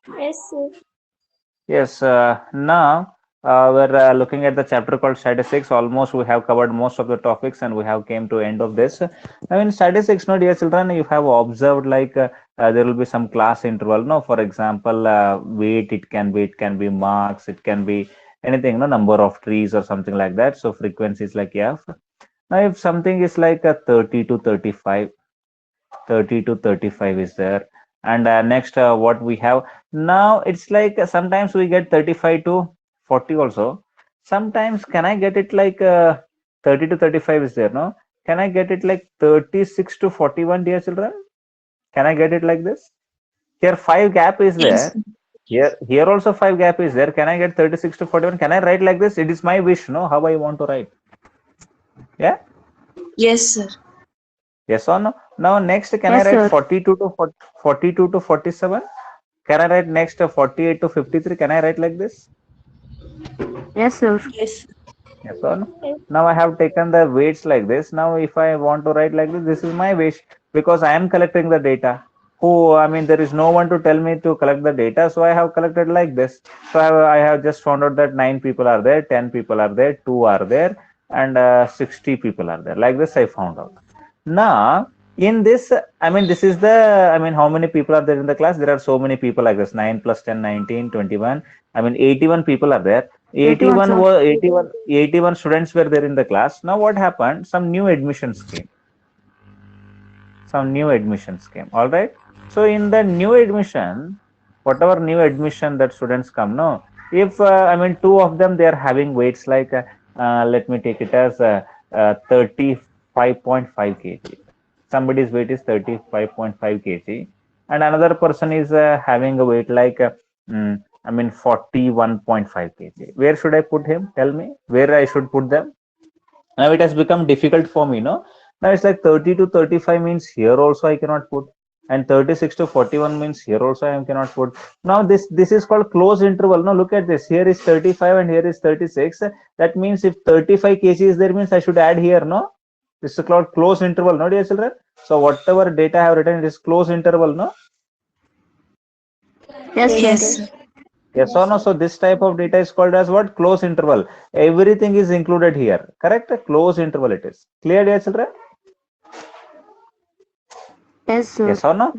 Yes, sir. Yes, now we're looking at the chapter called statistics. Almost we have covered most of the topics and we have came to end of this. Now in statistics, no, dear children, you have observed like there will be some class interval. No, for example, weight, it can be marks, it can be anything, no, number of trees or something like that. So frequency is like F. Now if something is like a 30 to 35, 30 to 35 is there. And next, what we have now, it's like sometimes we get 35 to 40 also. Sometimes can I get it like 30 to 35 is there, no? Can I get it like 36 to 41, dear children? Can I get it like this? Here five gap is Yes. there. Here also five gap is there. Can I get 36 to 41? Can I write like this? It is my wish, no? How I want to write. Yeah. Yes, sir. Yes or no? Now next, can I Yes, write sir. 42 to 40, 42 to 47? Can I write next 48 to 53? Can I write like this? Yes, sir. Yes. Yes or no? Yes, Now I have taken the weights like this. Now if I want to write like this is my wish because I am collecting the data. I mean, there is no one to tell me to collect the data. So I have collected like this. So I have just found out that 9 people are there, 10 people are there, 2 are there, and 60 people are there. Like this I found out. Now, in this, I mean, this is the, I mean, how many people are there in the class? There are so many people like this, 9 plus 10, 19, 21. I mean, 81 people are there. 81, 81 sir. were 81, 81 students were there in the class. Now, what happened? Some new admissions came. Some new admissions came. All right. So, in the new admission, whatever new admission that students come, no, if, I mean, two of them, they are having weights like, let me take it as 35.5 kg. Somebody's weight is 35.5 kg and another person is having a weight like I mean 41.5 kg. Where should I put him? Tell me where I should put them. Now it has become difficult for me, no? Now it's like 30 to 35 means here also I cannot put, and 36 to 41 means here also I cannot put. Now this is called close interval. Now look at this. Here is 35 and here is 36. That means if 35 kg is there means I should add here, no? This is called close interval, no, dear children? So whatever data I have written, it is close interval, no? Yes, sir. Yes, sir. Yes or no? So this type of data is called as what? Close interval. Everything is included here. Correct? Close interval it is. Clear, dear children? Yes, sir. Yes or no?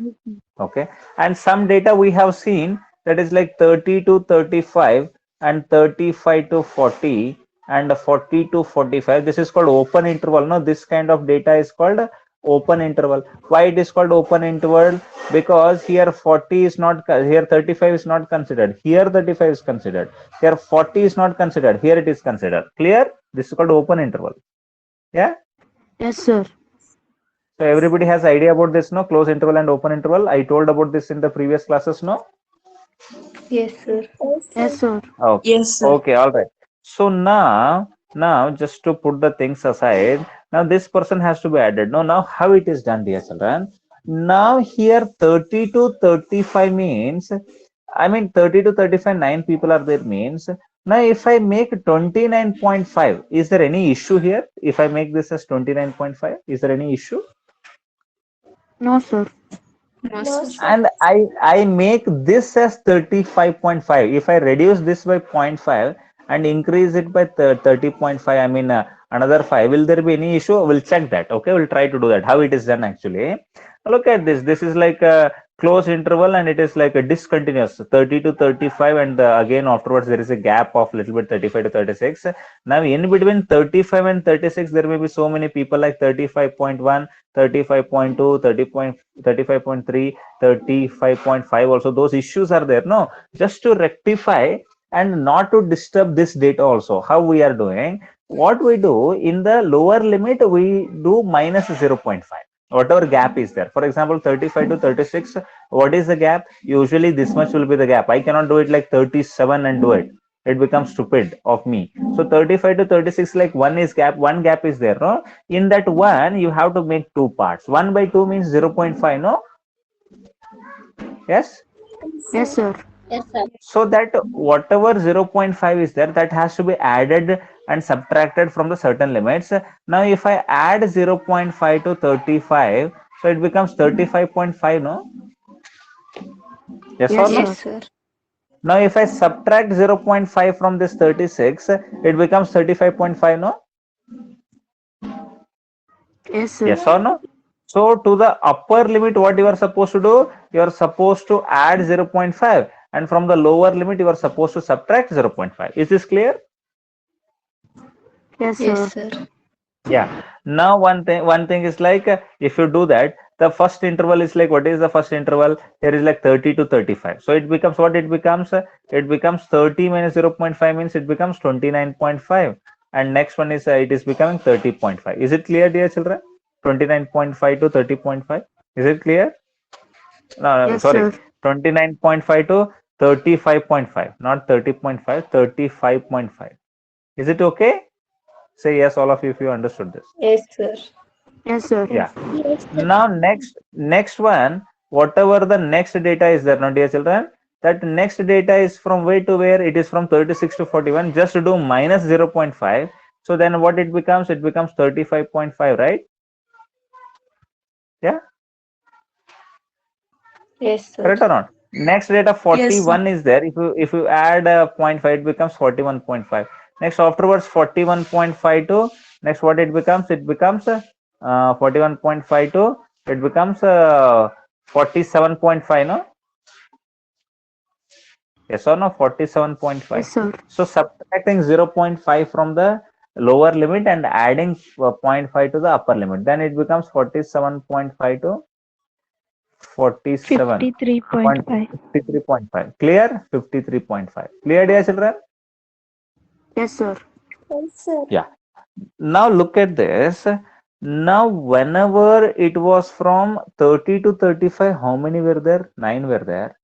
Okay. And some data we have seen that is like 30 to 35 and 35 to 40 and 40 to 45. This is called open interval. No, this kind of data is called open interval. Why it is called open interval? Because here 40 is not, here 35 is not considered. Here 35 is considered. Here 40 is not considered. Here it is considered. Clear? This is called open interval. Yeah. Yes, sir. So everybody has idea about this, no? Close interval and open interval. I told about this in the previous classes, no? Yes, sir. Yes, sir. Okay, Yes, sir. okay, all right. So now just to put the things aside, now this person has to be added. Now how it is done, dear children? Now here 30 to 35 means, I mean 30 to 35, 9 people are there means. Now if I make 29.5, is there any issue here? If I make this as 29.5, is there any issue? No, sir. No, No, sir. sir. And I make this as 35.5. If I reduce this by zero point 0.5 and increase it by 30.5, I mean another 5, will there be any issue? We'll check that. Okay, we'll try to do that, how it is done actually. Look at this is like a close interval and it is like a discontinuous 30 to 35 and again afterwards there is a gap of little bit 35 to 36. Now in between 35 and 36 there may be so many people like 35.1, 35.2, 30.35.3, 35.5 also. Those issues are there, no? Just to rectify and not to disturb this data also. How we are doing? What we do in the lower limit, we do minus 0.5. Whatever gap is there. For example, 35 to 36, what is the gap? Usually this much will be the gap. I cannot do it like 37 and do it. It becomes stupid of me. So 35 to 36, like one gap is there, no? In that one, you have to make two parts. 1 by 2 means 0.5, no? Yes? Yes, sir. Yes, sir. So that whatever 0.5 is there, that has to be added and subtracted from the certain limits. Now, if I add 0.5 to 35, so it becomes 35.5, no? Yes or Yes, no? Yes, sir. Now, if I subtract 0.5 from this 36, it becomes 35.5, no? Yes, sir. Yes or no? So, to the upper limit, what you are supposed to do? You are supposed to add 0.5, and from the lower limit, you are supposed to subtract 0.5. Is this clear? Yes, Yes, sir. sir. Yeah. Now, one thing is like if you do that, the first interval is like, what is the first interval? Here is like 30 to 35. So it becomes what it becomes? It becomes 30 minus 0.5 means it becomes 29.5. And next one is it is becoming 30.5. Is it clear, dear children? 29.5 to 30.5. Is it clear? No, Yes, sorry. sir. 29.5 to 35.5, not 30.5, 35.5. Is it okay? Say yes, all of you, if you understood this. Yes, sir. Yes, sir. Yeah. Now next one, whatever the next data is there, now dear children, that next data is from where to where? It is from 36 to 41. Just do minus 0.5. So then what it becomes? It becomes 35.5, right? Yeah, Yes, sir. correct or not? Next data Yes, sir. 41 is there. If you add 0.5, it becomes 41.5. Next afterwards 41.5 to next what it becomes? It becomes 41.5 to it becomes 47.5, no? Yes or no? 47.5. Yes, sir. So subtracting 0.5 from the lower limit and adding 0.5 to the upper limit, then it becomes 47.5 to 47. 53.5. 53.5. Clear? 53.5. Clear, dear children? Yes, sir. Yes, sir. Yeah. Now look at this. Now, whenever it was from 30 to 35, how many were there? 9 were there.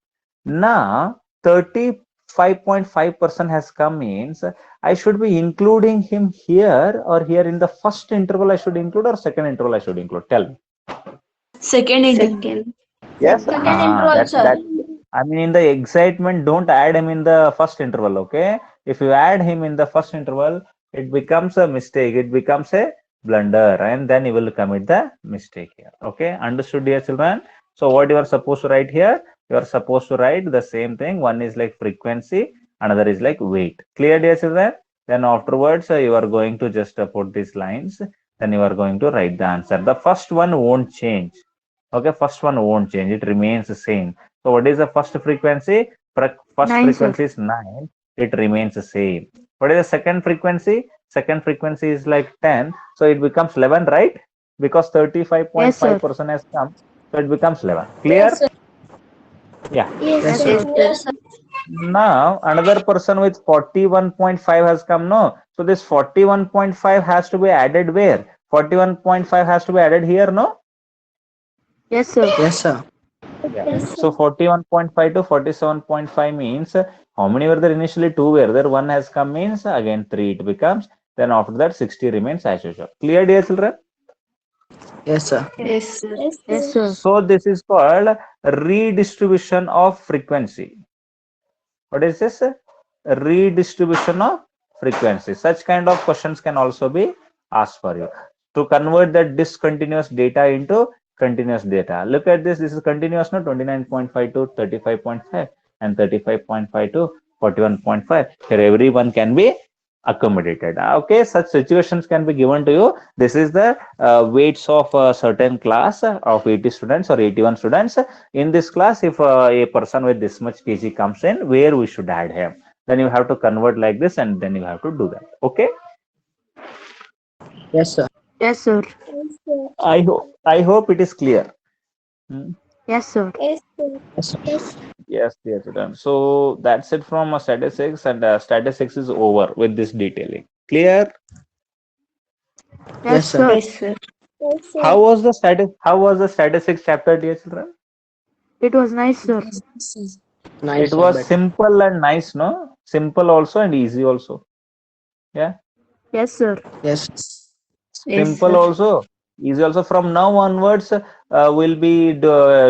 Now, 35.5% has come means I should be including him here or here in the first interval I should include or second interval I should include. Tell me. Second interval. Second. Yes. Second interval, That sir. that I mean in the excitement, don't add him in the first interval. Okay. If you add him in the first interval, it becomes a mistake. It becomes a blunder, and then you will commit the mistake here. Okay. Understood, dear children? So what you are supposed to write here? You are supposed to write the same thing. One is like frequency, another is like weight. Clear, dear children? Then afterwards, you are going to just put these lines. Then you are going to write the answer. The first one won't change. Okay, first one won't change. It remains the same. So what is the first frequency? First 9, sir. frequency is 9. It remains the same. What is the second frequency? Second frequency is like 10. So it becomes 11, right? Because Yes, sir. 35.5% has come. So it becomes 11. Yes, Clear? sir. Yeah. Yes, Yes, sir. sir. Yes, sir. Now another person with 41.5 has come. No. So this 41.5 has to be added where? 41.5 has to be added here, no? Yes, sir. Yes, sir. Yeah. Yes, So sir. 41.5 to 47.5 means how many were there initially? Two were there. One has come means again three it becomes. Then after that 60 remains as usual. Clear, dear children? Yes, sir. Yes, sir. Yes, sir. So this is called redistribution of frequency. What is this? Redistribution of frequency. Such kind of questions can also be asked for you to convert that discontinuous data into continuous data. Look at this. This is continuous, no? 29.5 to 35.5 and 35.5 to 41.5. Here everyone can be accommodated. Okay, such situations can be given to you. This is the weights of a certain class of 80 students or 81 students. In this class, if a person with this much kg comes in, where we should add him, then you have to convert like this and then you have to do that. Okay. Yes, sir. Yes, sir. I hope it is clear. Hmm. Yes, sir. Yes, sir. Yes, sir. Yes, dear children. So that's it from statistics, and statistics is over with this detailing. Clear? Yes, Yes, sir. sir. Yes, sir. Yes, sir. How was the statistics chapter, dear children? It was nice, sir. Nice, It sir. was Better. simple and nice, no? Simple also and easy also. Yeah. Yes, sir. Yes. Yes, Simple sir. also, easy also. From now onwards, we'll be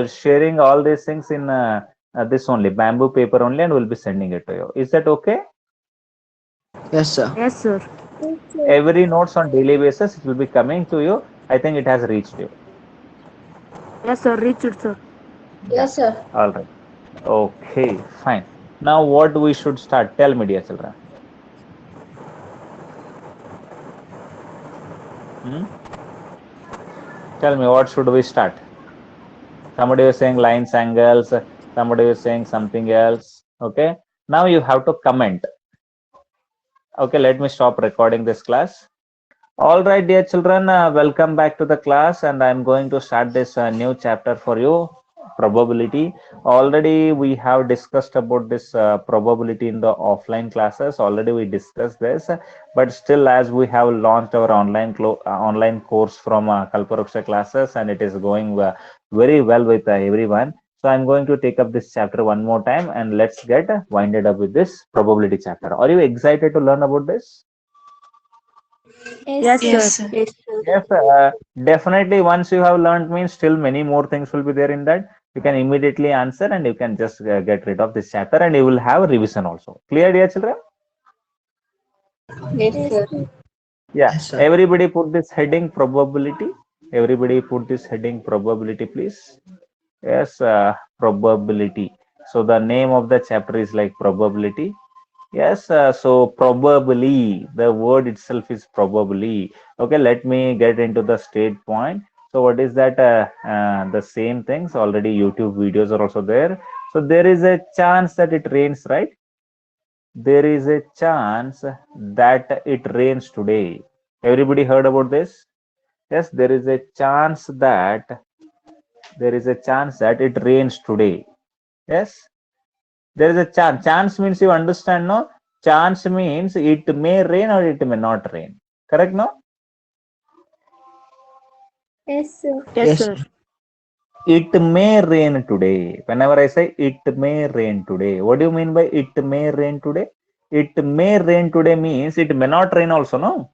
sharing all these things in this only bamboo paper only, and we'll be sending it to you. Is that okay? Yes, sir. Yes, sir. Yes, sir. Every notes on daily basis, it will be coming to you. I think it has reached you. Yes, sir. Richard, sir. Yeah. Yes, sir. All right. Okay, fine. Now what we should start? Tell me, dear children. Hmm? Tell me, what should we start? Somebody was saying lines, angles, somebody was saying something else. Okay, now you have to comment. Okay, let me stop recording this class. All right, dear children, welcome back to the class, and I'm going to start this new chapter for you, probability. Already we have discussed about this probability in the offline classes. Already we discussed this, but still, as we have launched our online course from Kalparuksha classes, and it is going very well with everyone. So I'm going to take up this chapter one more time, and let's get winded up with this probability chapter. Are you excited to learn about this? Yes, Yes, sir. sir. Yes, sir. Yes, definitely. Once you have learned means still many more things will be there in that. You can immediately answer and you can just get rid of this chapter and you will have a revision also. Clear, dear children? Yes, Yes, sir. sir. Yeah. Yes, sir. Everybody put this heading probability. Everybody put this heading probability, please. Yes, probability. So the name of the chapter is like probability. Yes, so probably the word itself is probably. Okay, let me get into the state point. So what is that? The same things already YouTube videos are also there. So there is a chance that it rains, right? There is a chance that it rains today. Everybody heard about this? Yes, there is a chance that it rains today. Yes, there is a chance. Chance means you understand, no? Chance means it may rain or it may not rain. Correct, no? Yes, sir. Yes, Yes, sir. sir. It may rain today. Whenever I say it may rain today, what do you mean by it may rain today? It may rain today means it may not rain also, no?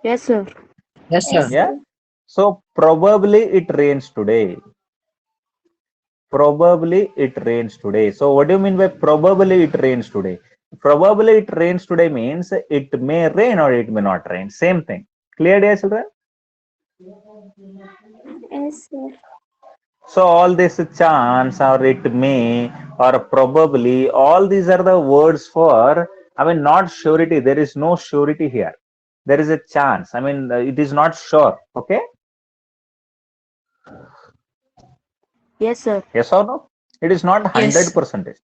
Yes, sir. Yes, Yes, sir. Yeah. sir. So probably it rains today. Probably it rains today. So what do you mean by probably it rains today? Probably it rains today means it may rain or it may not rain. Same thing. Clear, dear children? Yes, sir. So all this chance or it may or probably, all these are the words for, I mean, not surety. There is no surety here. There is a chance. I mean, it is not sure. Okay. Yes, sir. Yes or no? It is not Yes. 100%.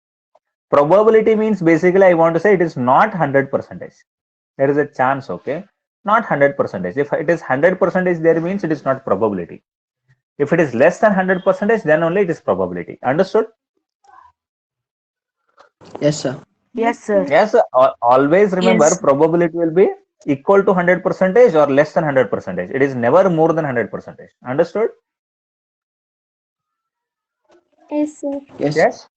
Probability means basically I want to say it is not 100%. There is a chance. Okay. Not 100%. If it is 100%, there means it is not probability. If it is less than 100%, then only it is probability. Understood? Yes, sir. Yes, sir. Yes, always remember Yes. probability will be equal to 100% or less than 100%. It is never more than 100%. Understood? Yes, sir. Yes, sir. Yes.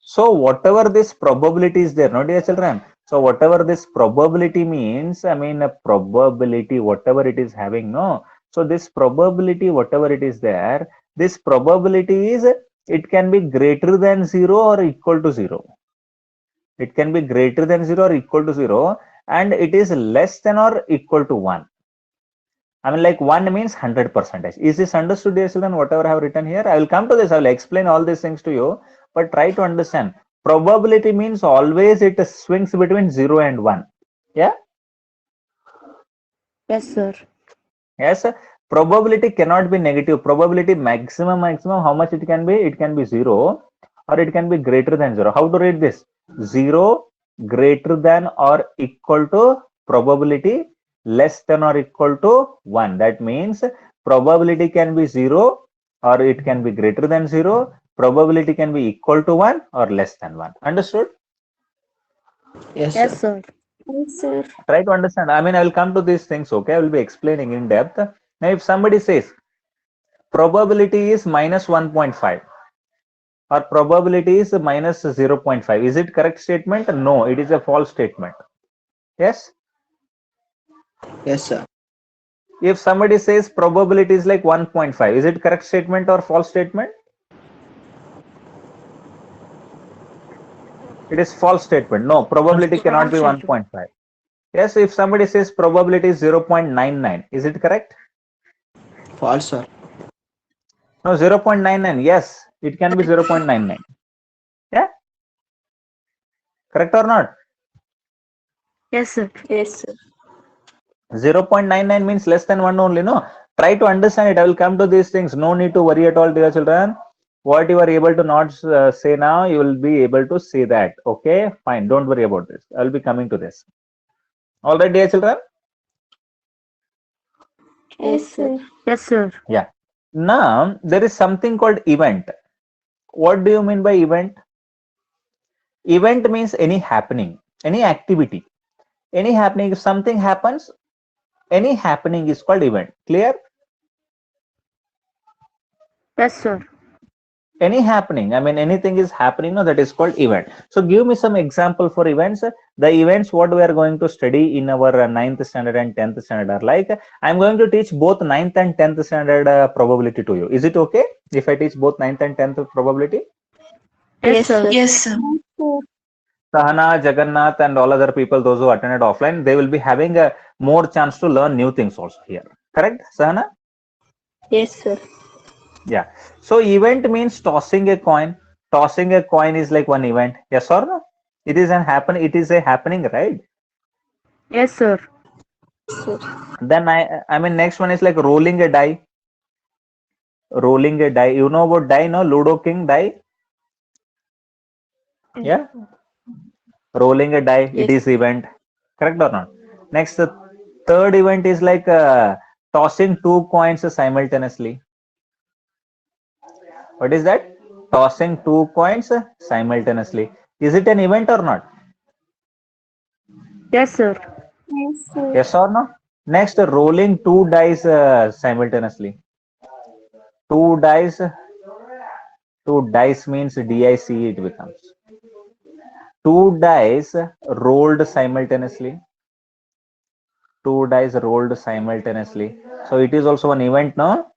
So whatever this probability is there, no, dear children. So whatever this probability means, I mean a probability, whatever it is having, no. So this probability, whatever it is there, this probability is it can be greater than zero or equal to zero. It can be greater than 0 or equal to 0, and it is less than or equal to 1. I mean, like 1 means 100%. Is this understood, dear children? Whatever I have written here, I will come to this. I will explain all these things to you, but try to understand. Probability means always it swings between 0 and 1. Yeah. Yes, sir. Yes. Probability cannot be negative. Probability maximum, how much it can be? It can be 0 or it can be greater than 0. How to read this? 0 greater than or equal to probability less than or equal to 1. That means probability can be 0 or it can be greater than 0. Probability can be equal to 1 or less than 1. Understood? Yes, Yes, sir. sir. Yes, sir. Try to understand. I mean, I will come to these things. Okay, I will be explaining in depth. Now, if somebody says probability is minus 1.5 or probability is minus 0.5, is it correct statement? No, it is a false statement. Yes. Yes, sir. If somebody says probability is like 1.5, is it correct statement or false statement? It is false statement. No, probability cannot be 1.5. Yes. If somebody says probability is 0.99, is it correct? False, sir. No, 0.99. Yes, it can be 0.99. Yeah, correct or not? Yes, sir. Yes, sir. 0.99 means less than 1 only. No, try to understand it. I will come to these things. No need to worry at all, dear children. What you are able to not say now, you will be able to say that. Okay, fine. Don't worry about this. I will be coming to this. All right, dear children. Yes, sir. Yes, sir. Yeah. Now there is something called event. What do you mean by event? Event means any happening, any activity, any happening. If something happens, any happening is called event. Clear? Yes, sir. Any happening, I mean anything is happening, no, that is called event. So give me some example for events. The events what we are going to study in our 9th standard and 10th standard are like, I'm going to teach both 9th and 10th standard probability to you. Is it okay if I teach both 9th and 10th probability? Yes, sir. Yes, sir. Sir. Sahana, Jagannath and all other people, those who attended offline, they will be having a more chance to learn new things also here. Correct, Sahana? Yes, sir. Yeah. So event means tossing a coin. Tossing a coin is like one event. Yes or no? It is it is a happening, right? Yes, sir. Then I mean next one is like rolling a die. Rolling a die. You know about die, no? Ludo King die. Yeah. Rolling a die, it is event. Correct or not? Next, the third event is like tossing two coins simultaneously. What is that? Tossing two coins simultaneously. Is it an event or not? Yes, sir. Yes, sir. Yes or no? Next, rolling two dice simultaneously. Two dice. Two dice means DICE it becomes. Two dice rolled simultaneously. Two dice rolled simultaneously. So it is also an event, no?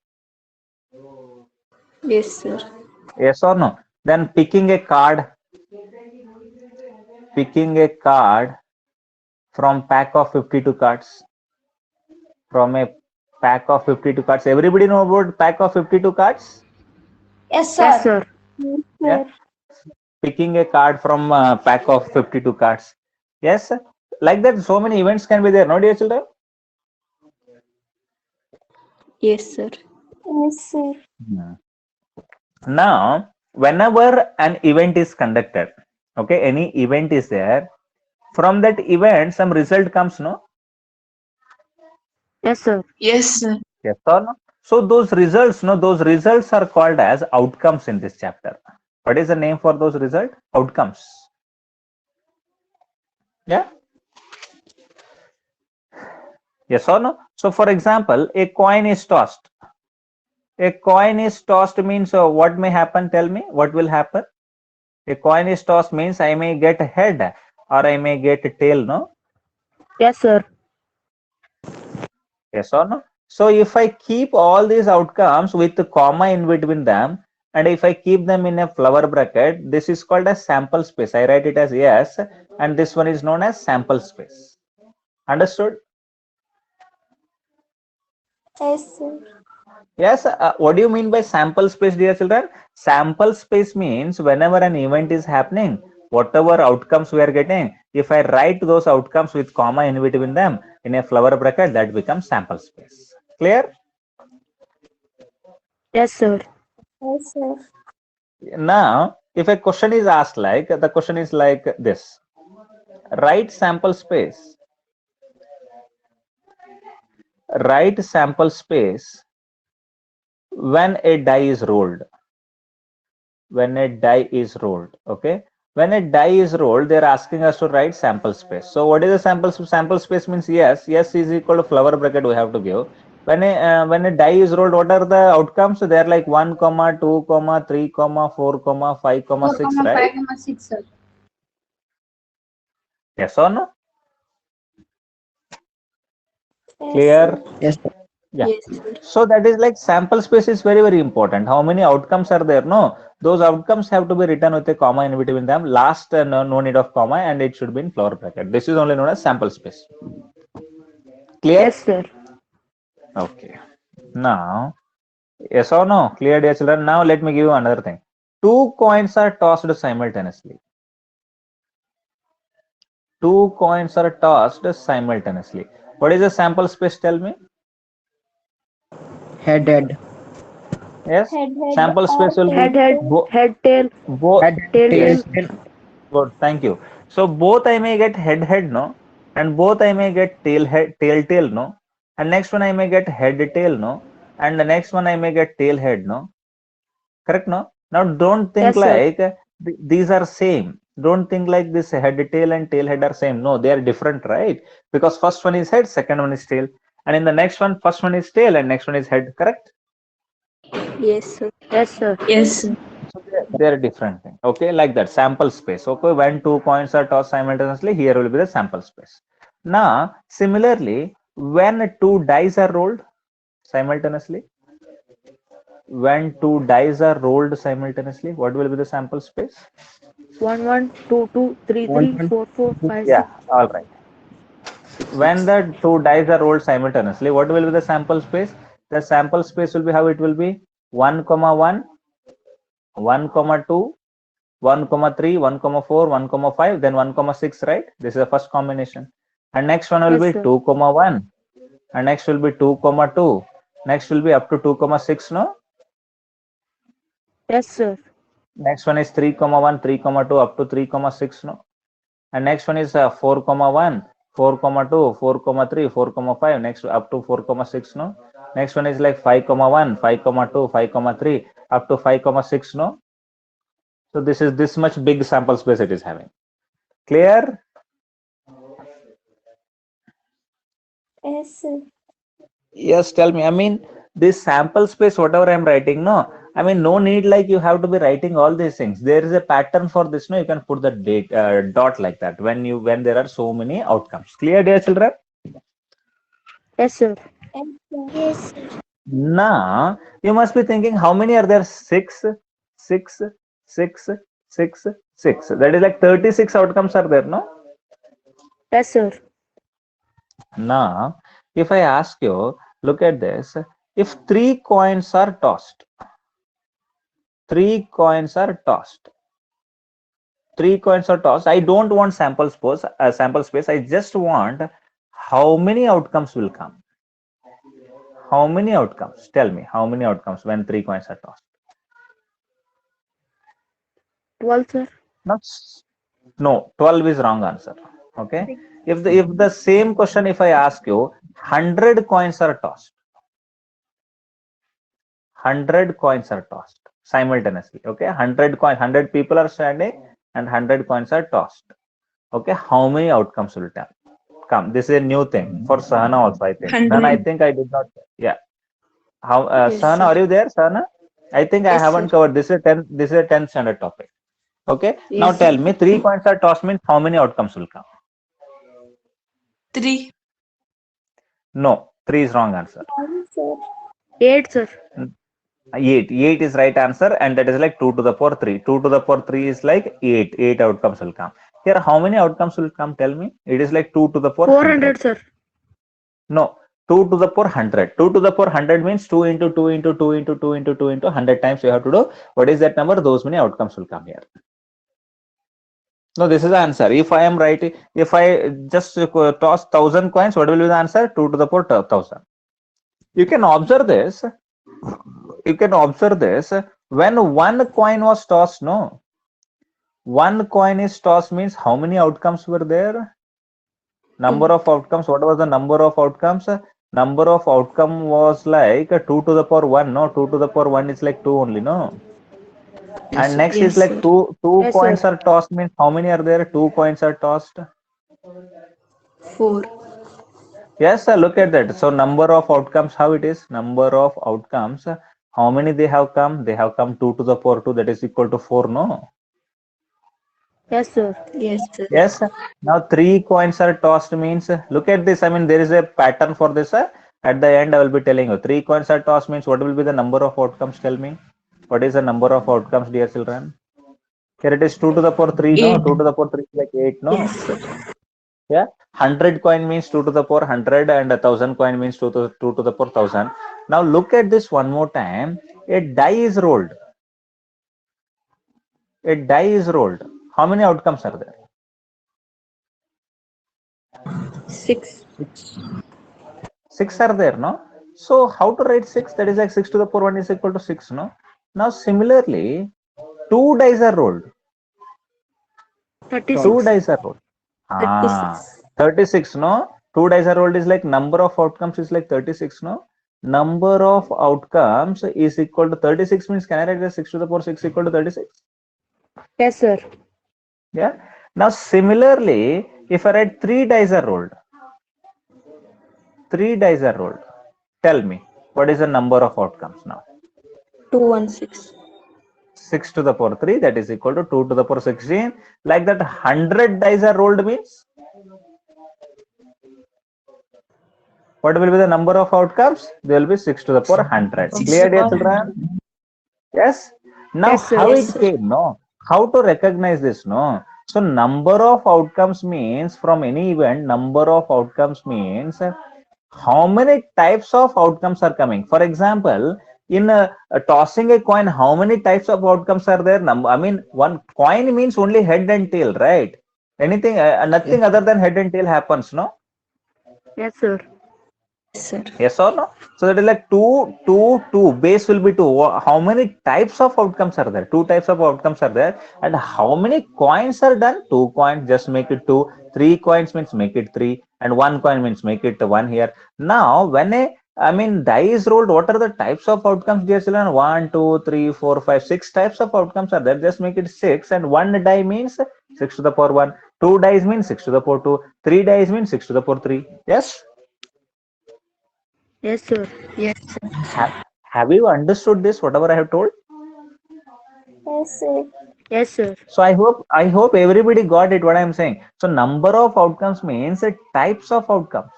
Yes, sir. Yes or no? Then picking a card. Picking a card from pack of 52 cards. From a pack of 52 cards. Everybody know about pack of 52 cards? Yes, Yes, sir. Yes, Yeah. sir. Picking a card from a pack of 52 cards. Yes. Like that, so many events can be there, no, dear children? Yes, sir. Yes, sir. Now, whenever an event is conducted, okay, any event is there, from that event, some result comes, no? Yes, sir. Yes, sir. Yes or no? So those results, no, those results are called as outcomes in this chapter. What is the name for those results? Outcomes. Yeah. Yes or no? So for example, a coin is tossed. A coin is tossed means what may happen? Tell me, what will happen? A coin is tossed means I may get a head or I may get a tail, no? Yes, sir. Yes or no? So if I keep all these outcomes with the comma in between them, and if I keep them in a flower bracket, this is called as sample space. I write it as yes, and this one is known as sample space. Understood? Yes, sir. Yes. What do you mean by sample space, dear children? Sample space means whenever an event is happening, whatever outcomes we are getting, if I write those outcomes with comma in between them in a flower bracket, that becomes sample space. Clear? Yes, sir. Yes, sir. Now, if a question is asked like, the question is like this. Write sample space. Write sample space when a die is rolled. When a die is rolled, okay? When a die is rolled, they're asking us to write sample space. So what is the sample space means yes is equal to flower bracket we have to give. When a die is rolled, what are the outcomes? They're like 1 comma 2 comma 3 comma 4 comma 5 comma 6, right? 6, sir. Yes or no? Yes, Clear? sir. Yes, sir. Yeah. Yes, sir. So that is like sample space is very, very important. How many outcomes are there? No, those outcomes have to be written with a comma in between them. Last, no need of comma, and it should be in flower bracket. This is only known as sample space. Clear? Yes, sir. Okay. Now, yes or no? Clear, dear children? Now let me give you another thing. two coins are tossed simultaneously. Two coins are tossed simultaneously. What is the sample space? Tell me. Head, head. Yes. Head, head, Sample space will be Head, head, head, tail, Head, tail, tail, tail. tail. Good. Thank you. So both I may get head, head, no, and both I may get tail, head, tail, tail, no, and next one I may get head, tail, no, and the next one I may get tail, head, no. Correct, no? Now don't think Yes, sir. like these are same. Don't think like this head, tail, and tail, head are same. No, they are different, right? Because first one is head, second one is tail, and in the next one, first one is tail, and next one is head. Correct? Yes, sir. Yes, sir. Yes, sir. So they're different thing. Okay, like that sample space. Okay, when two coins are tossed simultaneously, here will be the sample space. Now, similarly, when two dice are rolled simultaneously, when two dice are rolled simultaneously, what will be the sample space? 1, 1, 2, 2, 3, One, 3, one, 4, 4, two, 5, Yeah, 6. all right. When the two dice are rolled simultaneously, what will be the sample space? The sample space will be how it will be 1, 1, 1, 2, 1, 3, 1, 4, 1, 5, then 1, 6, right? This is the first combination. And next one will Yes, be sir. 2, 1. And next will be 2, 2. Next will be up to 2, 6, no? Yes, sir. Next one is 3, 1, 3, 2, up to 3, 6, no? And next one is 4, 1, 4, 2, 4, 3, 4, 5, next up to 4, 6, no? Next one is like 5, 1, 5, 2, 5, 3, up to 5, 6, no? So this is this much big sample space it is having. Clear? Yes, sir. Yes, tell me. I mean, this sample space, whatever I'm writing, no, I mean, no need like you have to be writing all these things. There is a pattern for this, no, you can put the date dot like that when there are so many outcomes. Clear, dear children? Yes, sir. Yes, sir. Now, you must be thinking, how many are there? 6, 6, 6, 6, 6. That is like 36 outcomes are there, no? Yes, sir. Now, if I ask you, look at this. If three coins are tossed, three coins are tossed. Three coins are tossed. I don't want sample space. I just want how many outcomes will come. How many outcomes? Tell me how many outcomes when three coins are tossed. 12, sir. No, 12 is wrong answer. Okay. If the same question, if I ask you, 100 coins are tossed. 100 coins are tossed simultaneously. Okay. 100 people are standing and 100 coins are tossed. Okay. How many outcomes will come? This is a new thing for Sahana also, I think. Then I 100. think I did not. Yeah. How Yes, Sahana, sir. are you there, Sahana? I think I Yes, haven't sir. covered. This is a 10th standard topic. Okay. Now Yes, tell sir. me, three coins are tossed means how many outcomes will come? 3. No, 3 is wrong answer. 1, sir. 8, sir. 8 is right answer, and that is like 2 to the power 3. 2 to the power 3 is like 8 outcomes will come. Here, how many outcomes will come? Tell me. It is like 2 to the power 100. 400, sir. No, 2 to the power 100. 2 to the power 100 means 2 into 2 into 2 into 2 into 2 into 100 times you have to do. What is that number? Those many outcomes will come here. No, this is the answer. If I am writing, if I just toss 1000 coins, what will be the answer? 2 to the power 1000. You can observe this. You can observe this. When one coin was tossed, no, one coin is tossed means how many outcomes were there? Number of outcomes. What was the number of outcomes? Number of outcome was like 2 to the power 1. No, 2 to the power 1 is like 2 only. No. Yes, And sir. next Yes, is like sir. two Yes, coins sir. are tossed means how many are there? 2 coins are tossed. 4. Yes, sir. Look at that. So number of outcomes, how it is? Number of outcomes. How many they have come? They have come 2 to the power 2. That is equal to 4. No. Yes, sir. Yes, sir. Yes. Now three coins are tossed means, look at this. I mean, there is a pattern for this. At the end, I will be telling you. Three coins are tossed means what will be the number of outcomes? Tell me. What is the number of outcomes, dear children? Here it is 2 to the power 3. No, 8. 2 to the power 3 is like 8. No. Yes, sir. Yeah. 100 coin means 2 to the power 100 and 1000 coin means 2 to the power 1000. Now look at this one more time. A die is rolled. a die is rolled, how many outcomes are there? 6. 6 are there, no? So how to write 6? That is like 6 to the power 1 is equal to 6, no? Now similarly, 2 dice are rolled. 36. 2 dice are rolled. 36, no? 2 dice are rolled is like number of outcomes is like 36, no? Number of outcomes is equal to 36 means can I write as 6 to the power 6 equal to 36? Yes, sir. Yeah. Now similarly, if I write 3 dice are rolled, 3 dice are rolled. Tell me, what is the number of outcomes now? 2 and 6. 6 to the power 3, that is equal to 2 to the power 16. Like that, 100 dice are rolled means what will be the number of outcomes? There will be 6 to the power 100. Clear, dear children? Yes. Now, Yes, sir. how Yes, it sir. came? No. How to recognize this? No. So, number of outcomes means from any event, number of outcomes means how many types of outcomes are coming. For example, in tossing a coin, how many types of outcomes are there? I mean, one coin means only head and tail, right? Anything, nothing other than head and tail happens, no? Yes, sir. Yes, sir. Yes or no? So that is like 2, 2, 2. Base will be 2. How many types of outcomes are there? 2 types of outcomes are there. And how many coins are done? 2 coins, just make it 2. 3 coins means make it 3. And 1 coin means make it 1 here. Now, when die is rolled, what are the types of outcomes, dear children? 1, 2, 3, 4, 5, 6 types of outcomes are there. Just make it 6. And 1 die means 6 to the power 1. 2 dice means 6 to the power 2. 3 dice means 6 to the power 3. Yes? Yes, sir. Yes, sir. Have you understood this, whatever I have told? Yes, sir. Yes, sir. So I hope everybody got it what I am saying. So number of outcomes means types of outcomes.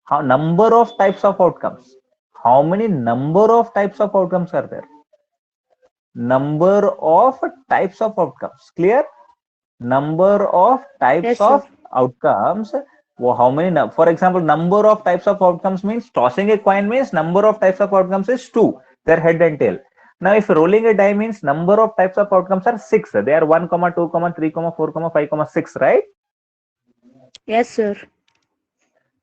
How number of types of outcomes? How many number of types of outcomes are there? Number of types of outcomes. Clear? Number of types Yes, of sir. outcomes. Well, how many? For example, number of types of outcomes means tossing a coin means number of types of outcomes is 2. Their head and tail. Now, if rolling a die means number of types of outcomes are 6. They are 1, 2, 3, 4, 5, 6, right? Yes, sir.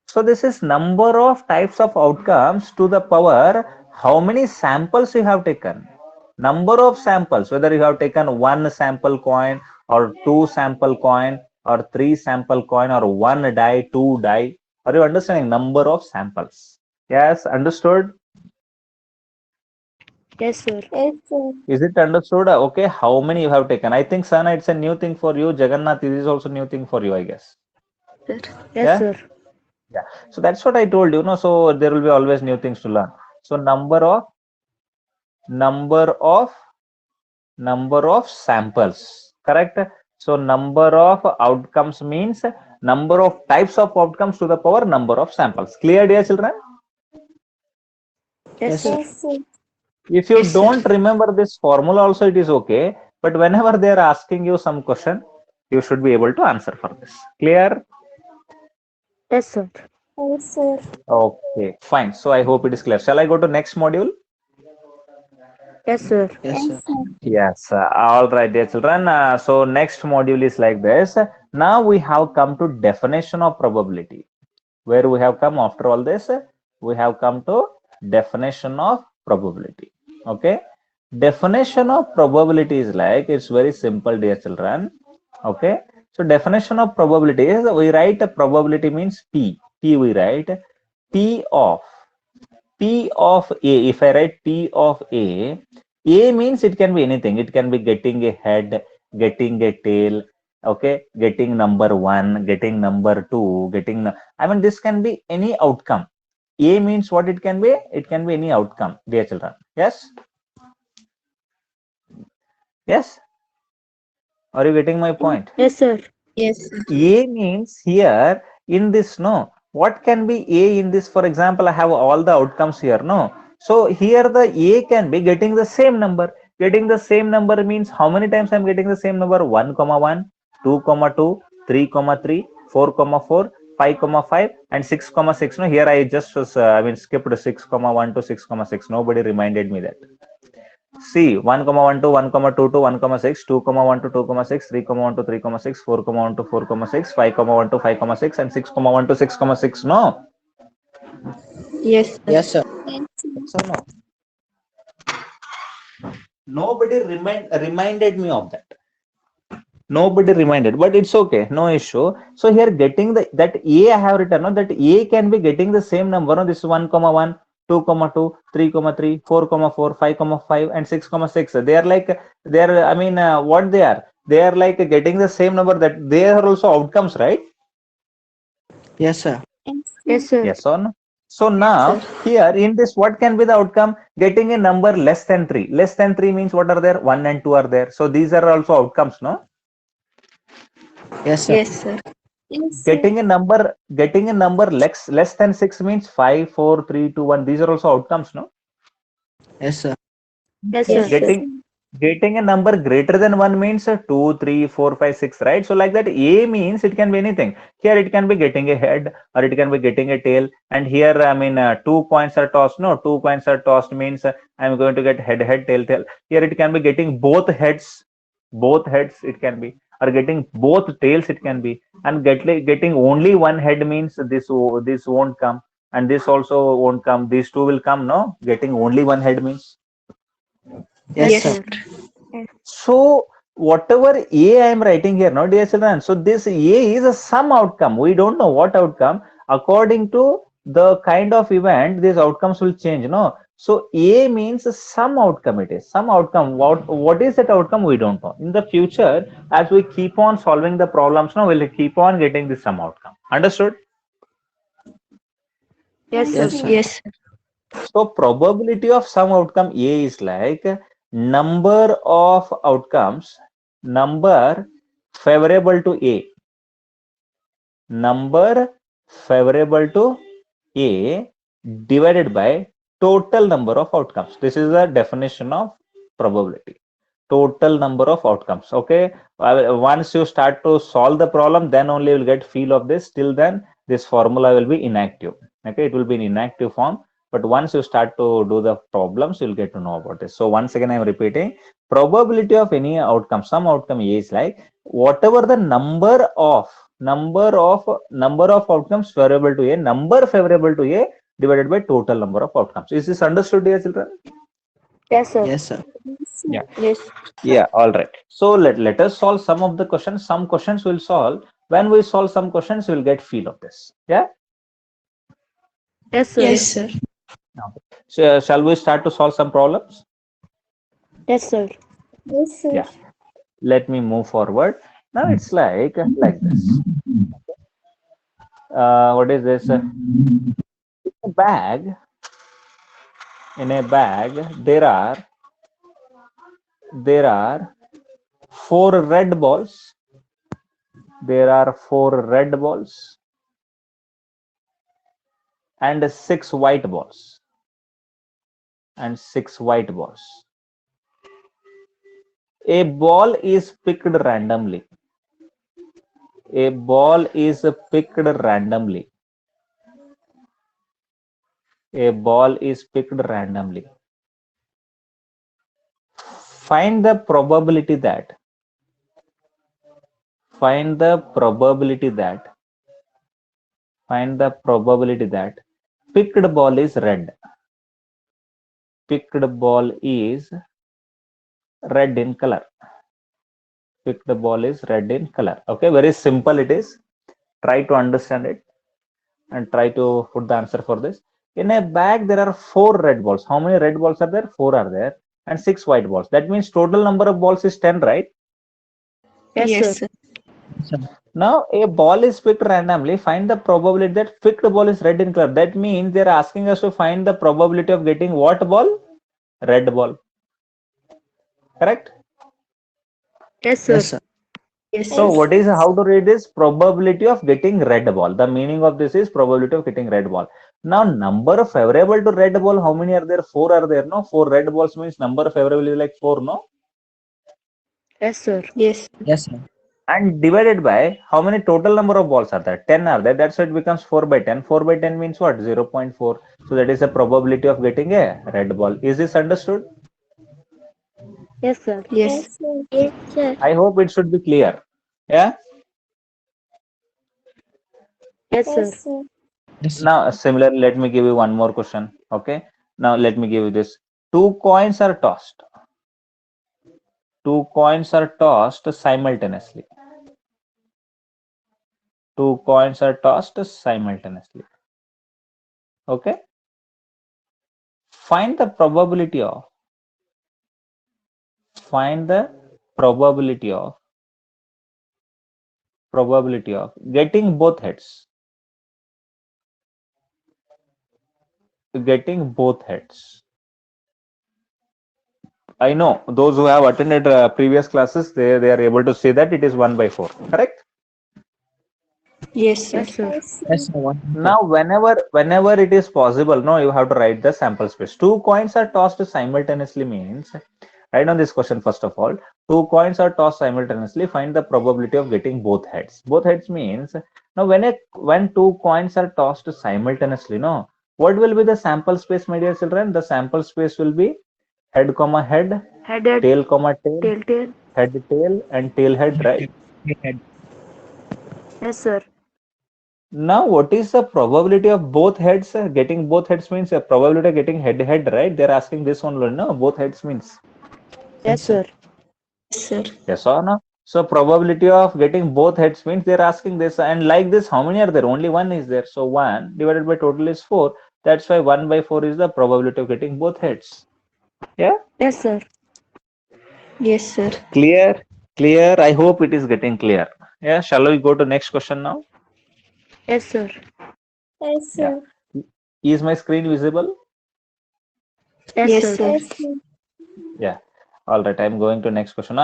So this is number of types of outcomes to the power how many samples you have taken. Number of samples, whether you have taken 1 sample coin or 2 sample coin or 3 sample coin or 1 die, 2 die. Are you understanding? Number of samples. Yes, understood? Yes, sir. Yes, sir. Is it understood? Okay, how many you have taken? I think, Sana, it's a new thing for you. Jagannath, it is also new thing for you, I guess. Sir. Yes, Yeah? sir. Yeah. So that's what I told you, no? So there will be always new things to learn. So number of samples, correct? So number of outcomes means number of types of outcomes to the power number of samples. Clear, dear children? Yes, sir. Yes, sir. If you Yes, sir. don't remember this formula also, it is okay. But whenever they are asking you some question, you should be able to answer for this. Clear? Yes, sir. Yes, sir. Okay, fine. So I hope it is clear. Shall I go to next module? Yes, sir. Yes, Yes, sir. sir. Yes, all right, dear children. So next module is like this. Now we have come to definition of probability. Where we have come after all this, we have come to definition of probability. Okay, definition of probability is like, it's very simple, dear children. Okay, so definition of probability is, we write a probability means P. P we write P of A. If I write P of A means it can be anything. It can be getting a head, getting a tail, okay, getting number 1, getting number 2, I mean, this can be any outcome. A means what it can be? It can be any outcome, dear children. Yes? Yes? Are you getting my point? Yes, sir. Yes, sir. A means here in this, no, what can be A in this? For example, I have all the outcomes here, no. So here the A can be getting the same number. Getting the same number means how many times I'm getting the same number? 1, 1, 2, 2, 3, 3, 4, 4, 5, 5, and 6, 6. No, here I just skipped 6, 1 to 6, 6. Nobody reminded me that. C 1,1 to 1,2 to 1,6, 2,1 to 2,6, 3,1 to 3,6, 4,1 to 4,6, 5,1 to 5,6, and 6,1 to 6,6. No. Yes, sir. Yes, sir. Yes, sir. So no. Nobody reminded me of that. Nobody reminded, but it's okay, no issue. So here getting that A I have written, no, that A can be getting the same number. No, this is 1,1, 2,2, 3,3, 4,4, 5,5, and 6,6. They are like I mean, what they are? They are like getting the same number. That they are also outcomes, right? Yes, sir. Yes, sir. Yes or no? So now here in this, what can be the outcome? Getting a number less than 3. Less than 3 means what are there? 1 and 2 are there. So these are also outcomes, no? Yes, sir. Yes, sir. Yes, sir. Getting a number less than 6 means 5, 4, 3, 2, 1. These are also outcomes, no? Yes, sir. Yes, Yes, sir. sir. Getting a number greater than 1 means 2, 3, 4, 5, 6, right? So like that, A means it can be anything. Here it can be getting a head or it can be getting a tail. And here, I mean, 2 coins are tossed. No, 2 coins are tossed means I'm going to get head, tail, tail. Here it can be getting both heads it can be, or getting both tails it can be. And getting only one head means this won't come. And this also won't come. These two will come, no? Getting only one head means. Yes, Yes, sir. sir. So whatever A I am writing here, no, dear children. So this A is some outcome. We don't know what outcome. According to the kind of event, these outcomes will change. No. So A means some outcome. It is some outcome. What is that outcome? We don't know. In the future, as we keep on solving the problems, no, we'll keep on getting this some outcome. Understood? Yes, sir. Yes, sir. Yes, sir. So probability of some outcome A is like number of outcomes, number favorable to A, number favorable to A divided by total number of outcomes. This is the definition of probability. Total number of outcomes. Okay. Once you start to solve the problem, then only you will get feel of this. Till then, this formula will be inactive. Okay. It will be in inactive form. But once you start to do the problems, you'll get to know about this. So once again, I'm repeating, probability of any outcome, some outcome A is like whatever the number of outcomes favorable to A, number favorable to A divided by total number of outcomes. Is this understood, dear children? Yes, sir. Yes, sir. Yeah. Yes. Yeah, all right. So let us solve some of the questions. Some questions we'll solve. When we solve some questions, we'll get feel of this. Yeah. Yes, sir. Yes, sir. So shall we start to solve some problems? Yes, sir. Yes, sir. Yeah. Let me move forward. Now it's like this. What is this? In a bag, there are 4 red balls. There are 4 red balls and 6 white balls. A ball is picked randomly. Find the probability that picked ball is red. Picked ball is red in color. Okay, very simple it is. Try to understand it and try to put the answer for this. In a bag, there are 4 red balls. How many red balls are there? 4 are there, and 6 white balls. That means total number of balls is 10, right? Yes, Yes, sir. sir. Now, a ball is picked randomly. Find the probability that picked ball is red in color. That means they are asking us to find the probability of getting what ball? Red ball. Correct? Yes, sir. Yes, sir. Yes, So sir. what is how to read this? Probability of getting red ball. The meaning of this is probability of getting red ball. Now number favorable to red ball, how many are there? 4 are there, no? 4 red balls means number favorable is like 4, no? Yes, sir. Yes. Yes, sir. And divided by how many total number of balls are there? 10 are there. That's why it becomes 4 by 10. 4 by 10 means what? 0.4. So that is the probability of getting a red ball. Is this understood? Yes, sir. Yes. Yes, sir. Yes, sir. I hope it should be clear. Yeah. Yes, sir. Yes, sir. Yes, sir. Now, similarly, let me give you one more question. Okay. Now, let me give you this. Two coins are tossed. Two coins are tossed simultaneously. Two coins are tossed simultaneously. Okay. Find the probability of. Find the probability of getting both heads. Getting both heads. I know those who have attended previous classes, they are able to say that it is 1/4. Correct? Yes, sir. Yes, sir. Yes, sir. Yes, sir. One. Now, whenever it is possible, no, you have to write the sample space. Two coins are tossed simultaneously means, write on this question first of all. Two coins are tossed simultaneously. Find the probability of getting both heads. Both heads means now when two coins are tossed simultaneously, no, what will be the sample space, my dear children? The sample space will be head comma head, Headed, tail comma tail, tail. head tail, and tail head, right? Head. Yes, sir. Now, what is the probability of both heads? Getting both heads means a probability of getting head, right? They're asking this only, no? Both heads means Yes, sir. Yes, sir. yes or no? So, probability of getting both heads means they're asking this. And like this, how many are there? Only one is there. So, 1 divided by total is 4. That's why 1/4 is the probability of getting both heads. Yeah? Yes, sir. Yes, sir. Clear? Clear? I hope it is getting clear. Yeah? Shall we go to next question now? Yes, sir. Yes, Yeah. sir. Is my screen visible? Yes, Yes, sir. sir. Yes, sir. Yeah. All right. I'm going to next question.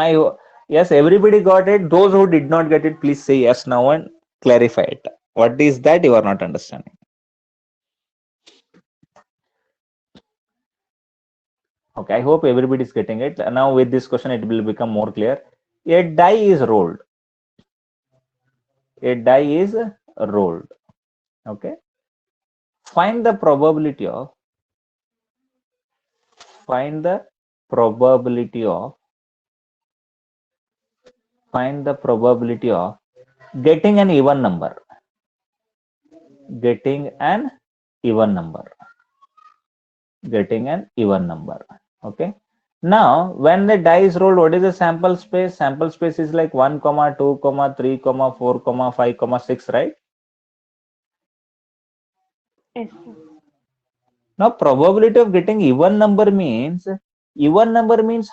Yes, everybody got it. Those who did not get it, please say yes now and clarify it. What is that you are not understanding? Okay. I hope everybody is getting it. Now with this question, it will become more clear. A die is rolled. A die is rolled. Okay. Find the probability of. Find the probability of. Find the probability of getting an even number. Getting an even number. Getting an even number. Okay. Now, when the die is rolled, what is the sample space? Sample space is like 1, 2, 3, 4, 5, 6, right? Yes, sir. Now, probability of getting even number means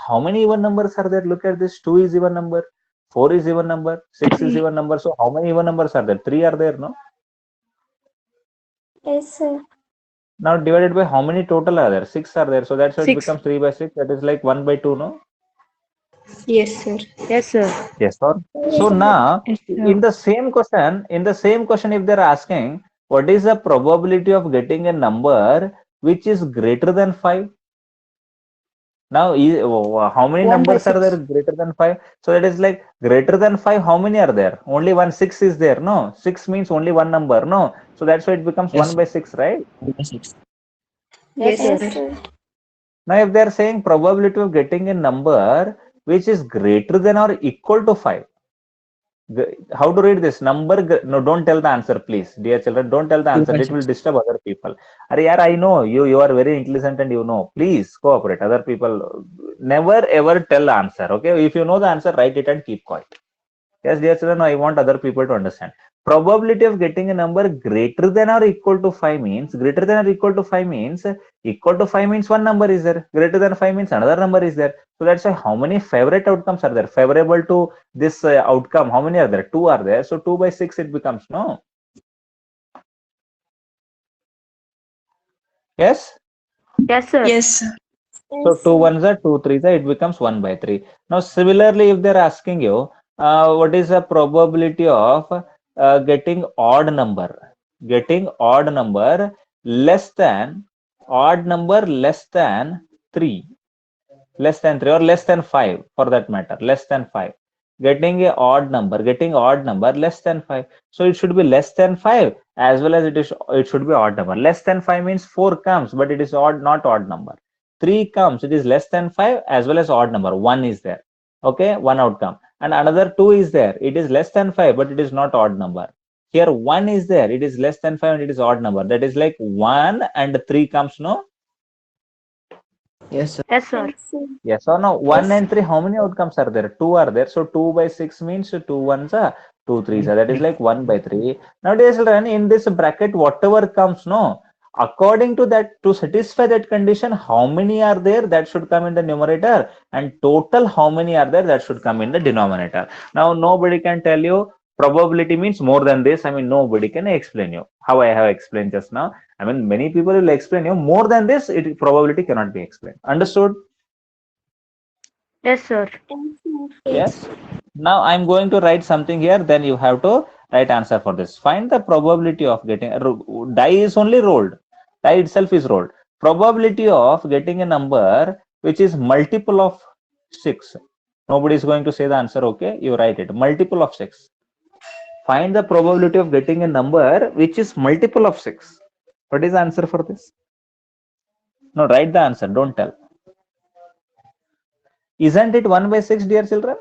how many even numbers are there? Look at this. 2 is even number, 4 is even number, 6 is even number. So, how many even numbers are there? 3 are there, no? Yes, sir. Now, divided by how many total are there? 6 are there. So, that's why it 6. becomes 3/6. That is like 1/2, no? Yes, sir. Yes, sir. Yes, sir. Yes, So sir. now, Yes, in the same question, if they're asking, what is the probability of getting a number which is greater than 5? Now, how many 1 by numbers are there 6. greater than 5? So that is like greater than 5, how many are there? Only 6 is there, no? 6 means only one number, no? So that's why it becomes Yes, 1/6, right? 1/6. Yes, Yes, Yes, sir. sir. Now, if they're saying probability of getting a number which is greater than or equal to 5, how to read this number? No, don't tell the answer, please, dear children. Don't tell the 2 answer. by It will 6. disturb other people. Are yaar, I know you are very intelligent and you know. Please cooperate. Other people never ever tell the answer. Okay, if you know the answer, write it and keep quiet. Yes, dear children, I want other people to understand. Probability of getting a number greater than or equal to 5 means equal to 5 means one number is there. Greater than 5 means another number is there. So that's why how many favorite outcomes are there? Favorable to this outcome, how many are there? 2 are there. So 2/6 it becomes, no? Yes? Yes, sir. Yes, sir. So Yes, 2 sir. 1s are 2 3s are, it becomes 1/3. Now similarly, if they're asking you what is the probability of getting odd number less than less than 3 or less than 5 for that matter, less than 5, getting odd number less than 5. So it should be less than 5 as well as it should be odd number. Less than 5 means 4 comes, but it is odd, not odd number. 3 comes, it is less than 5 as well as odd number. 1 is there. Okay, one outcome. And another 2 is there. It is less than 5, but it is not odd number. Here 1 is there. It is less than 5 and it is odd number. That is like 1 and 3 comes, no? Yes, sir. Yes, sir. Yes, sir. Yes or no? 1 and 3, how many outcomes are there? 2 are there. So 2 by 6 means 2 ones are 2 threes are. That is like 1 by 3. Now, dear children, in this bracket, whatever comes, no, according to that, to satisfy that condition, how many are there? That should come in the numerator, and total how many are there? That should come in the denominator. Now, nobody can tell you probability means more than this. I mean, nobody can explain you how I have explained just now. I mean, many people will explain you more than this. Probability cannot be explained. Understood? Yes, sir. Yes. Now I'm going to write something here. Then you have to write answer for this. Find the probability of getting die is only rolled. Die itself is rolled. Probability of getting a number which is multiple of 6. Nobody is going to say the answer. Okay, you write it. Multiple of 6. Find the probability of getting a number which is multiple of 6. What is the answer for this? No, write the answer. Don't tell. Isn't it 1 by 6, dear children?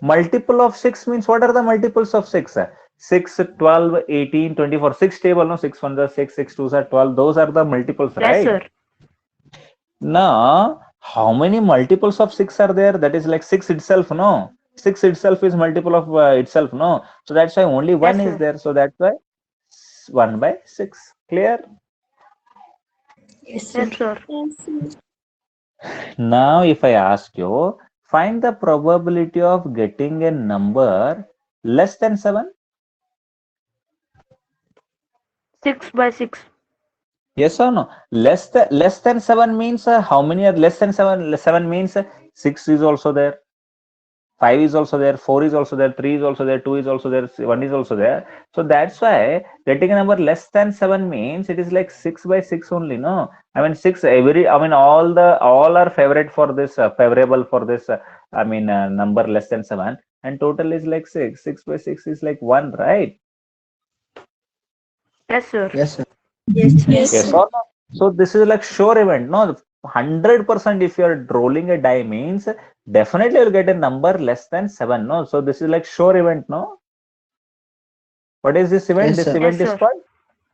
Multiple of 6 means what are the multiples of 6? 6, 12, 18, 24. 6 table, no? 6 ones are 6, 6 twos are 12. Those are the multiples, Yes, right? sir. Now, how many multiples of 6 are there? That is like 6 itself, no? 6 itself is multiple of itself, no? So that's why only 1 Yes, is sir. there. So that's why 1 by 6. Clear? Yes, sir. Yes, sir. Yes, sir. Now, if I ask you, find the probability of getting a number less than 7. 6 by 6. Yes or no? Less than 7 means how many are less than 7? 7 means 6 is also there. 5 is also there, 4 is also there, 3 is also there, 2 is also there, 1 is also there. So that's why getting a number less than 7 means it is like 6 by 6 only, no? I mean 6 all are favorite for this favorable for this number less than 7, and total is like 6. 6 by 6 is like 1, right? Yes, sir. Yes, sir. Yes, sir. Yes or no? So this is like sure event, no? 100% if you are rolling a die means definitely you'll get a number less than 7, no? So this is like sure event, no? What is this event? Yes, This sir. event Yes, is sir. called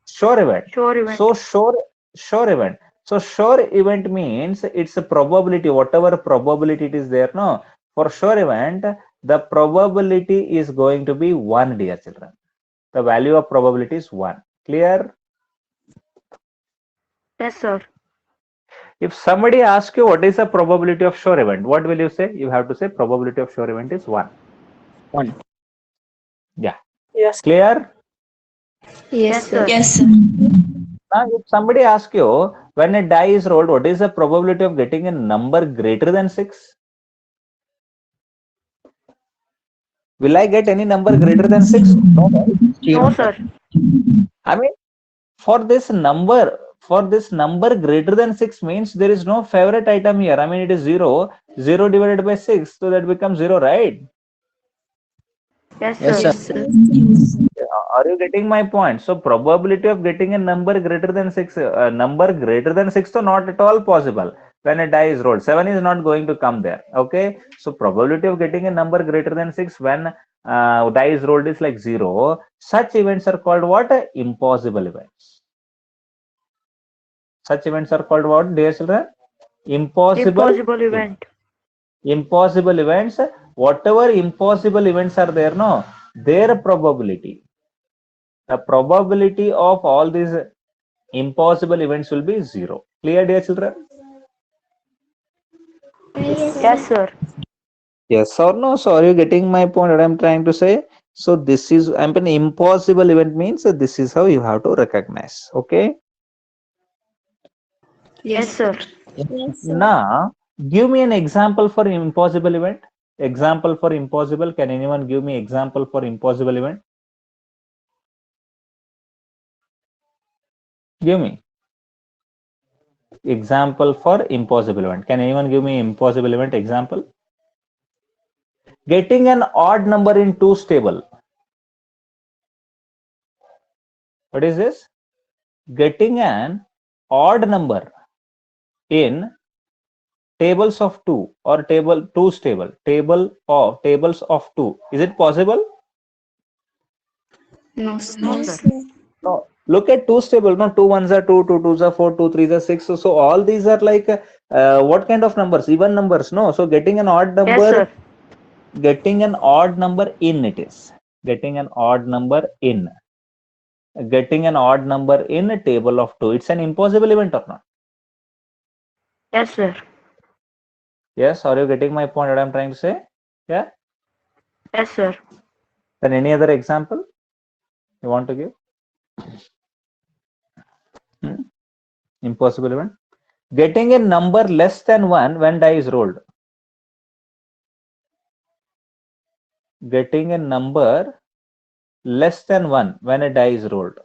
sure event. Sure event. So sure event. So sure event means it's a probability, whatever probability it is there, no? For sure event, the probability is going to be 1, dear children. The value of probability is 1. Clear? Yes, sir. If somebody asks you what is the probability of sure event, what will you say? You have to say probability of sure event is 1. 1. Yeah. Yes. Clear? Yes, sir. Yes, sir. Now, if somebody asks you when a die is rolled, what is the probability of getting a number greater than 6? Will I get any number greater than 6? No, right? No, sir. I mean, for this number greater than 6 means there is no favorite item here. I mean, it is 0. 0 divided by 6, so that becomes 0, right? Yes, Yes, sir. sir. Yes, sir. Are you getting my point? So probability of getting a number greater than 6, so not at all possible. When a die is rolled, 7 is not going to come there. Okay, so probability of getting a number greater than 6 when die is rolled is like 0. Such events are called what? Impossible events. Such events are called what, dear children? Impossible event. Impossible events. Whatever impossible events are there, no, their probability, the probability of all these impossible events will be 0. Clear, dear children? Yes, sir. Yes or no? So are you getting my point, what I'm trying to say? So this is, an impossible event means this is how you have to recognize. Okay. Yes, sir. Yes, sir. Now, give me an example for impossible event. Example for impossible. Can anyone give me example for impossible event? Give me example for impossible event. Can anyone give me impossible event example? Getting an odd number in 2's table. What is this? Getting an odd number in tables of 2 or tables of 2. Is it possible? No, sir. No, Yes, sir. sir. No. Look at 2's table. No, 2 ones are 2, 2 twos are 4, 2 threes are 6. So all these are like what kind of numbers? Even numbers. No. So getting an odd number. Yes, sir. Getting an odd number in it is. Getting an odd number in. Getting an odd number in a table of 2. It's an impossible event or not? Yes, sir. Yes. Are you getting my point? What I'm trying to say? Yeah. Yes, sir. Then any other example you want to give? Impossible event. Getting a number less than 1 when die is rolled. Getting a number less than 1 when a die is rolled.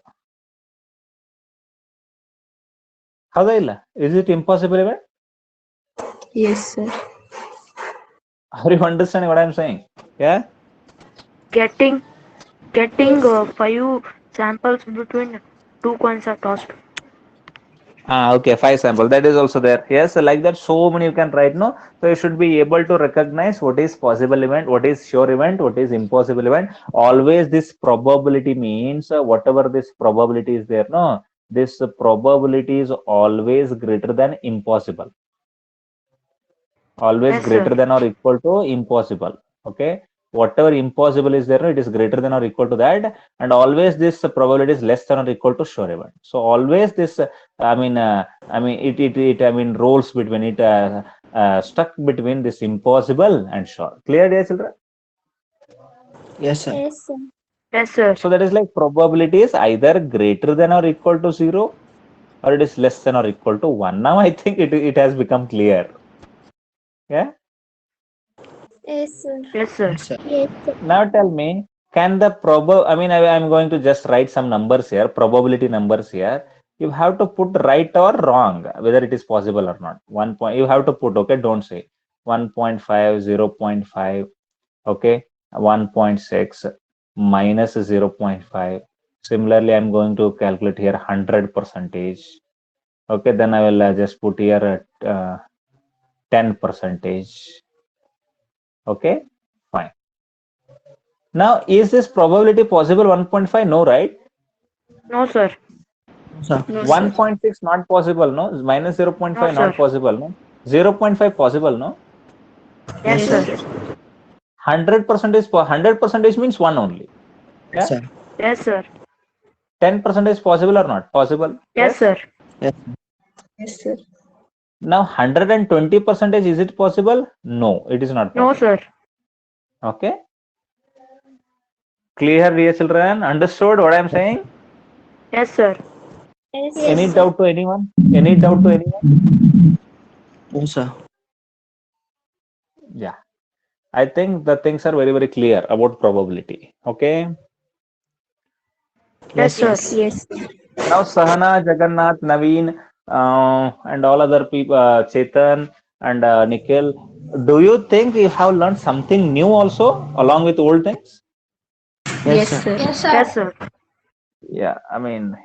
Is it impossible event? Yes, sir. Are you understanding what I'm saying? Yeah. Getting 5 samples between 2 coins are tossed. Okay, 5 sample. That is also there. Yes, like that. So many you can write. No, so you should be able to recognize what is possible event, what is sure event, what is impossible event. Always this probability means whatever this probability is there. No, this probability is always greater than impossible. Always Yes, greater sir. than or equal to impossible. Okay, whatever impossible is there, it is greater than or equal to that, and always this probability is less than or equal to sure event. So always this it rolls between it, stuck between this impossible and sure. Clear, dear children? Yes, sir. Yes, sir. Yes, sir. So that is like probability is either greater than or equal to 0, or it is less than or equal to 1. Now I think it has become clear. Yeah. Yes, sir. Yes, sir. Yes, sir. Yes, sir. Now tell me, can the I'm going to just write some numbers here, probability numbers here. You have to put right or wrong, whether it is possible or not. 1 point, you have to put, okay, don't say 1.5, 0.5, okay, 1.6 minus 0.5. Similarly, I'm going to calculate here 100%. Okay, then I will just put here 10%. Okay, fine. Now, is this probability possible 1.5? No, right? No, sir. Sir. No, sir. 1.6 not possible, no? Minus 0.5 No, not sir. possible, no? 0.5 possible, no? Yes, Yes, sir. sir. 100% means 1 only. Yes, Yeah? sir. Yes, sir. 10% possible or not? Possible. Yes, sir. Yes. Yes, sir. Now 120%, is it possible? No, it is not No, possible. sir. Okay. Clear, dear children? Understood what I am saying? Yes, sir. Yes, Any sir. doubt to anyone? Any doubt to anyone? No, sir. Yeah. I think the things are very, very clear about probability. Okay. Yes, sir. Yes, sir. Now Sahana, Jagannath, Naveen, and all other people, Chetan and Nikhil, do you think you have learned something new also along with old things? Yes, Yes, sir. sir. Yes, sir. Yeah,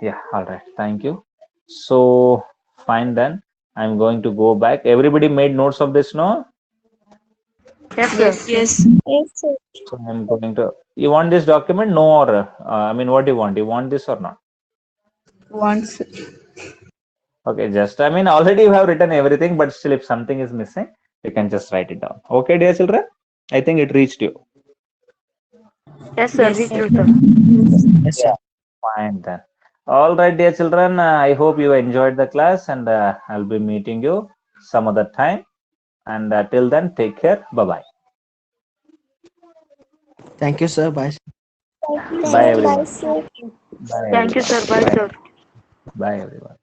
yeah, all right, thank you. So fine then, I'm going to go back. Everybody made notes of this, no? Yes, sir. Yes. Yes, sir. So I'm going to, you want this document? No, or what do you want? You want this or not? Once. Okay, just, already you have written everything, but still if something is missing, you can just write it down. Okay, dear children? I think it reached you. Yes, sir. Yes, We sir. do, sir. Yes, sir. Fine then. All right, dear children, I hope you enjoyed the class, and I'll be meeting you some other time. And till then, take care. Bye-bye. Thank you, sir. Bye. Thank you, Bye, sir. everyone. Bye, sir. Bye, Thank you, everyone. sir. Bye, sir. Bye, everyone.